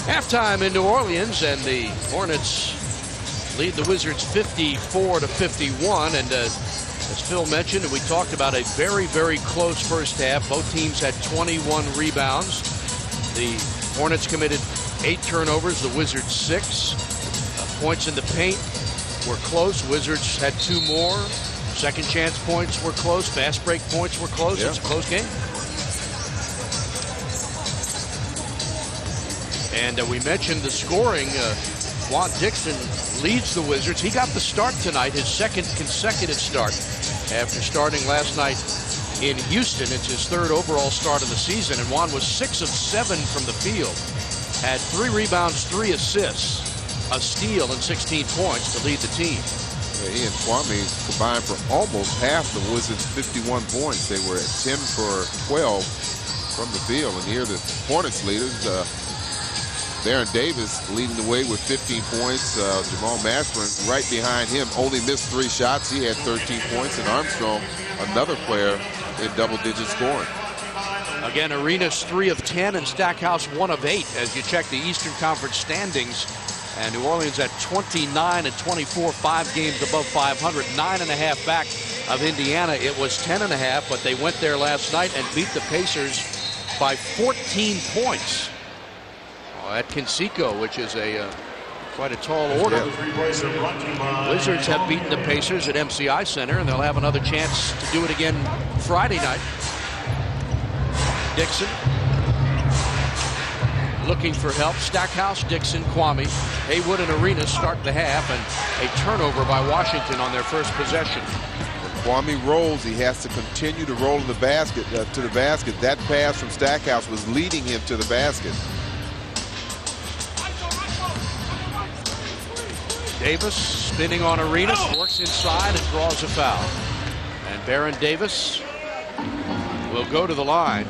Halftime in New Orleans, and the Hornets lead the Wizards 54-51. And as Phil mentioned, and we talked about, a very, very close first half. Both teams had 21 rebounds. The Hornets committed 8 turnovers, the Wizards 6. Points in the paint were close. Wizards had 2 more. Second chance points were close. Fast break points were close. Yeah. It's a close game. And we mentioned the scoring. Juan Dixon leads the Wizards. He got the start tonight, his second consecutive start after starting last night in Houston. It's his 3rd overall start of the season, and Juan was 6 of 7 from the field. Had 3 rebounds, 3 assists, a steal, and 16 points to lead the team. Yeah, he and Kwame combined for almost half the Wizards' 51 points. They were at 10 for 12 from the field. And here the Hornets leaders, Baron Davis leading the way with 15 points. Jamal Mashburn right behind him, only missed 3 shots. He had 13 points. And Armstrong, another player in double-digit scoring. Again, Arenas 3 of 10 and Stackhouse 1 of 8 as you check the Eastern Conference standings. And New Orleans at 29 and 24, 5 games above 500, 9.5 back of Indiana. It was 10.5, but they went there last night and beat the Pacers by 14 points. At Conseco, which is quite a tall order. Yeah. Wizards have beaten the Pacers at MCI Center, and they'll have another chance to do it again Friday night. Dixon looking for help. Stackhouse, Dixon, Kwame, Haywood, and Arenas start the half, and a turnover by Washington on their first possession. Kwame rolls. He has to continue to roll in the basket, to the basket. That pass from Stackhouse was leading him to the basket. Davis spinning on Arenas, works inside and draws a foul. And Baron Davis will go to the line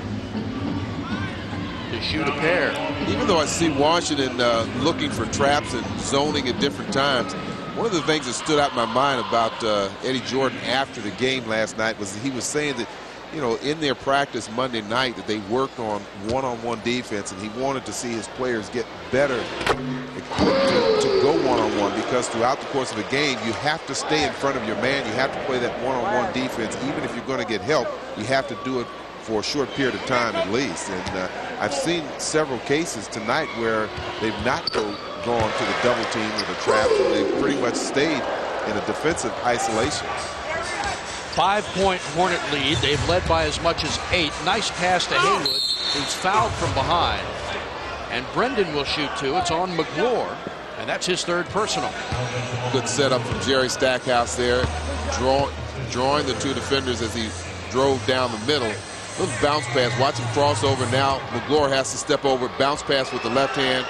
to shoot a pair. Even though I see Washington looking for traps and zoning at different times, one of the things that stood out in my mind about Eddie Jordan after the game last night was he was saying that, you know, in their practice Monday night that they worked on one-on-one defense, and he wanted to see his players get better equipped to go one-on-one, because throughout the course of a game you have to stay in front of your man. You have to play that one-on-one defense. Even if you're going to get help, you have to do it for a short period of time at least. And I've seen several cases tonight where they've not gone to the double team or the trap, and they've pretty much stayed in a defensive isolation. 5-point Hornet lead. They've led by as much as 8. Nice pass to Haywood, who's fouled from behind. And Brendan will shoot 2. It's on McGlure, and that's his 3rd personal. Good setup from Jerry Stackhouse there, drawing the 2 defenders as he drove down the middle. Little bounce pass. Watch him cross over now. McGlure has to step over. Bounce pass with the left hand.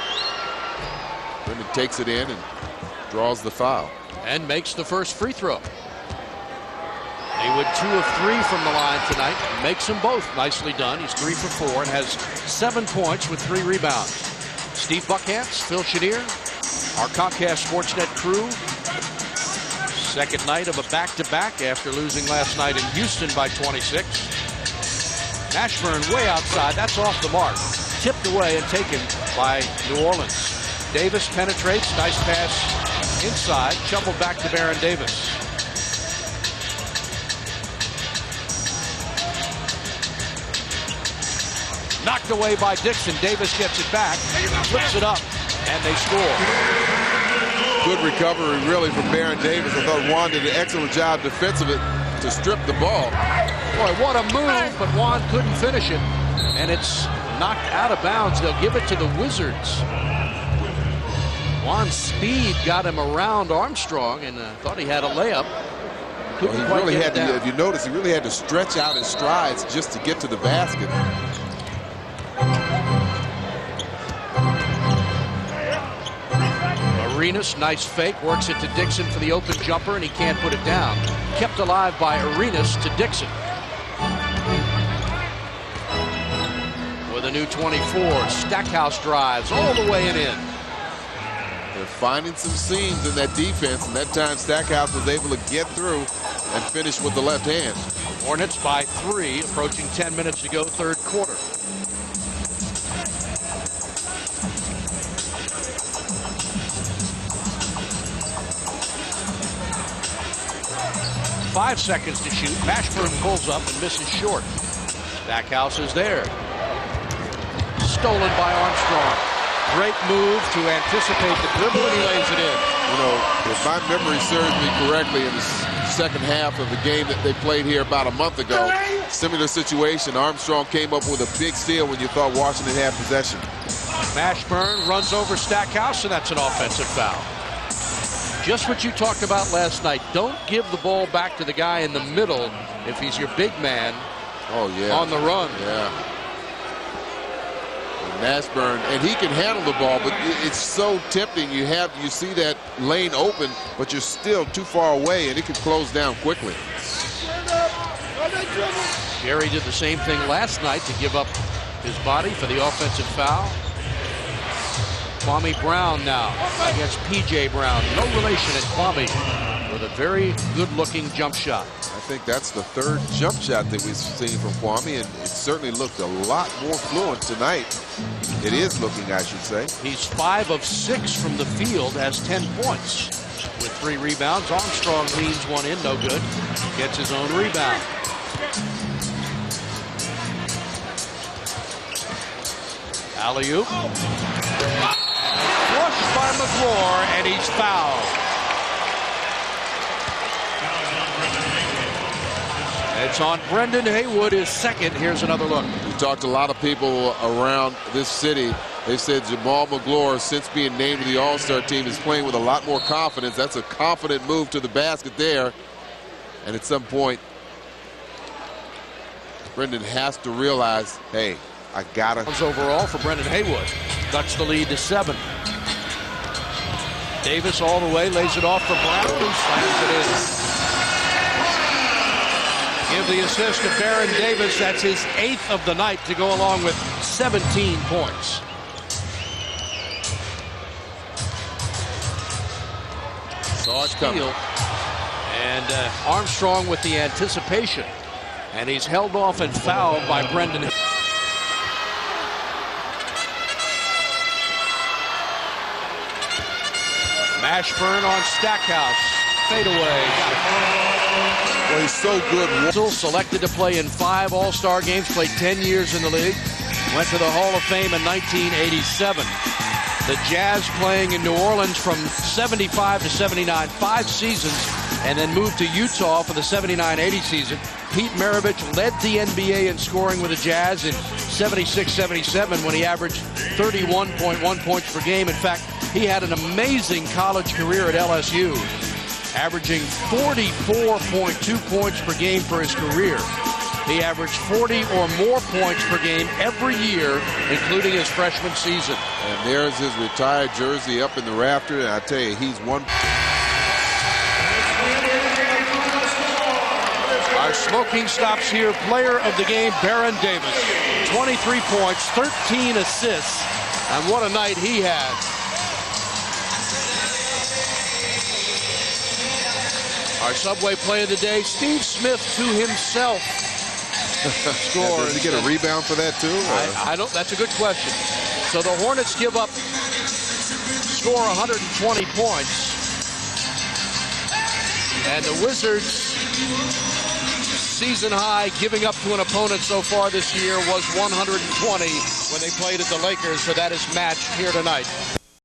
Brendan takes it in and draws the foul. And makes the first free throw. Haywood 2 of 3 from the line tonight. Makes them both. Nicely done. He's 3 for 4 and has 7 points with 3 rebounds. Steve Buckhantz, Phil Chenier, our Comcast Sportsnet crew. Second night of a back-to-back after losing last night in Houston by 26. Mashburn way outside. That's off the mark. Tipped away and taken by New Orleans. Davis penetrates. Nice pass inside. Shoveled back to Baron Davis. Knocked away by Dixon. Davis gets it back, flips it up, and they score. Good recovery, really, from Baron Davis. I thought Juan did an excellent job defensively to strip the ball. Boy, what a move, but Juan couldn't finish it, and it's knocked out of bounds. They'll give it to the Wizards. Juan's speed got him around Armstrong, and thought he had a layup. Well, he really had to, if you notice, he really had to stretch out his strides just to get to the basket. Arenas, nice fake, works it to Dixon for the open jumper, and he can't put it down. Kept alive by Arenas to Dixon. With a new 24, Stackhouse drives all the way and in. They're finding some seams in that defense, and that time Stackhouse was able to get through and finish with the left hand. Hornets by 3, approaching 10 minutes to go, 3rd quarter. 5 seconds to shoot. Mashburn pulls up and misses short. Stackhouse is there. Stolen by Armstrong. Great move to anticipate the dribble, and he lays it in. You know, if my memory serves me correctly, in the second half of the game that they played here about a month ago, similar situation, Armstrong came up with a big steal when you thought Washington had possession. Mashburn runs over Stackhouse, and that's an offensive foul. Just what you talked about last night. Don't give the ball back to the guy in the middle if he's your big man. Oh, yeah. On the run. Yeah. Mashburn, and he can handle the ball, but it's so tempting. You see that lane open, but you're still too far away, and it can close down quickly. Jerry did the same thing last night to give up his body for the offensive foul. Kwame Brown now against P.J. Brown. No relation at Kwame, with a very good-looking jump shot. I think that's the third jump shot that we've seen from Kwame, and it certainly looked a lot more fluent tonight. It is looking, I should say. He's 5 of 6 from the field, has 10 points. With 3 rebounds, Armstrong leans one in, no good. Gets his own rebound. Alley-oop. Flushed by McGlure, and he's fouled. It's on Brendan Haywood, his second. Here's another look. We talked to a lot of people around this city. They said Jamal McGlure, since being named to the All-Star team, is playing with a lot more confidence. That's a confident move to the basket there. And at some point, Brendan has to realize, hey, I gotta. Overall for Brendan Haywood. Cuts the lead to 7. Davis all the way, lays it off for Brown, who slams it in. Give the assist to Baron Davis. That's his 8th of the night to go along with 17 points. Saw it coming. And Armstrong with the anticipation. And he's held off and fouled by Brendan. Mashburn on Stackhouse. Fadeaway. Got it. Well, he's so good. Selected to play in 5 All-Star games, played 10 years in the league. Went to the Hall of Fame in 1987. The Jazz playing in New Orleans from 75 to 79, 5 seasons, and then moved to Utah for the 79-80 season. Pete Maravich led the NBA in scoring with the Jazz in 76-77 when he averaged 31.1 points per game. In fact, he had an amazing college career at LSU, averaging 44.2 points per game for his career. He averaged 40 or more points per game every year, including his freshman season. And there's his retired jersey up in the rafter, and I tell you, he's one. Our smoking stops here. Player of the game, Baron Davis. 23 points, 13 assists, and what a night he had. Our Subway play of the day, Steve Smith to himself. Score. Did he get a rebound for that too? I don't. That's a good question. So the Hornets score 120 points, and the Wizards' season high giving up to an opponent so far this year was 120 when they played at the Lakers. So that is matched here tonight.